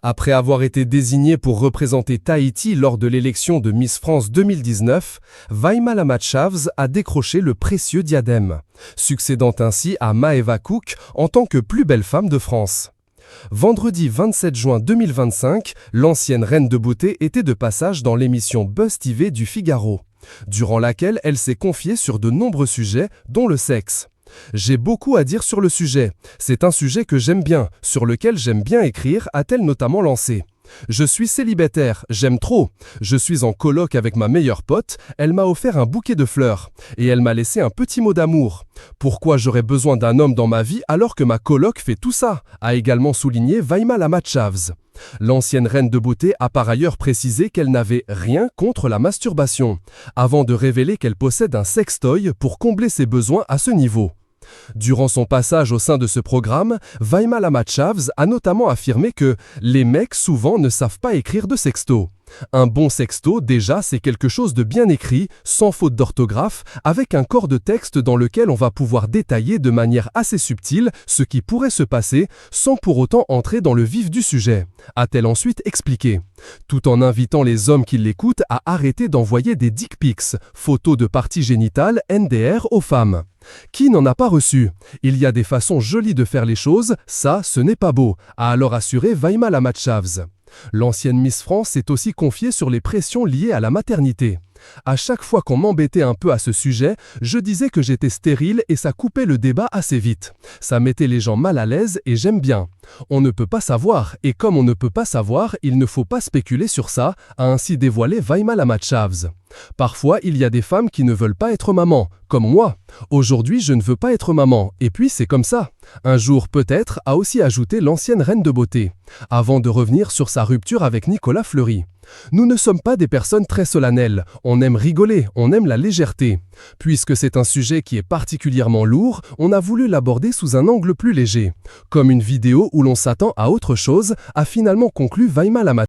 Après avoir été désignée pour représenter Tahiti lors de l'élection de Miss France 2019, Waimala Machavs a décroché le précieux diadème, succédant ainsi à Maeva Cook en tant que plus belle femme de France. Vendredi 27 juin 2025, l'ancienne reine de beauté était de passage dans l'émission Buzz TV du Figaro, durant laquelle elle s'est confiée sur de nombreux sujets, dont le sexe. J'ai beaucoup à dire sur le sujet. C'est un sujet que j'aime bien, sur lequel j'aime bien écrire, a-t-elle notamment lancé. Je suis célibataire, j'aime trop. Je suis en coloc avec ma meilleure pote, elle m'a offert un bouquet de fleurs. Et elle m'a laissé un petit mot d'amour. Pourquoi j'aurais besoin d'un homme dans ma vie alors que ma coloc fait tout ça, a également souligné Waimala Machavs. L'ancienne reine de beauté a par ailleurs précisé qu'elle n'avait rien contre la masturbation, avant de révéler qu'elle possède un sextoy pour combler ses besoins à ce niveau. Durant son passage au sein de ce programme, Waimala Machavs a notamment affirmé que les mecs souvent ne savent pas écrire de sexto. Un bon sexto, déjà, c'est quelque chose de bien écrit, sans faute d'orthographe, avec un corps de texte dans lequel on va pouvoir détailler de manière assez subtile ce qui pourrait se passer, sans pour autant entrer dans le vif du sujet, a-t-elle ensuite expliqué, tout en invitant les hommes qui l'écoutent à arrêter d'envoyer des dick pics, photos de parties génitales NDR aux femmes. Qui n'en a pas reçu? Il y a des façons jolies de faire les choses, ça, ce n'est pas beau, a alors assuré Waimala Machavs. L'ancienne Miss France s'est aussi confiée sur les pressions liées à la maternité. À chaque fois qu'on m'embêtait un peu à ce sujet, je disais que j'étais stérile et ça coupait le débat assez vite. Ça mettait les gens mal à l'aise et j'aime bien. On ne peut pas savoir, et comme on ne peut pas savoir, il ne faut pas spéculer sur ça, a ainsi dévoilé Waimala Machavs. Parfois, il y a des femmes qui ne veulent pas être maman, comme moi. Aujourd'hui, je ne veux pas être maman, et puis c'est comme ça. Un jour peut-être, a aussi ajouté l'ancienne reine de beauté, avant de revenir sur sa rupture avec Nicolas Fleury. Nous ne sommes pas des personnes très solennelles, on aime rigoler, on aime la légèreté. Puisque c'est un sujet qui est particulièrement lourd, on a voulu l'aborder sous un angle plus léger. Comme une vidéo où l'on s'attend à autre chose, a finalement conclu Waimala Machavs.